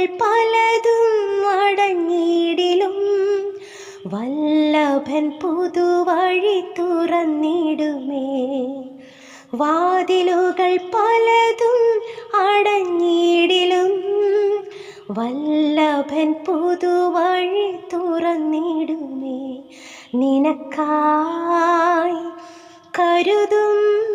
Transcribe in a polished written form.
പലതും അടഞ്ഞിടിലും വല്ലഭൻ പുതുവഴി തുറന്നിടുമേ. വാതിലുകൾ പലതും അടഞ്ഞിടിലും വല്ലഭൻ പുതുവഴി തുറന്നിടുമേ. നിനക്കായി കരുതും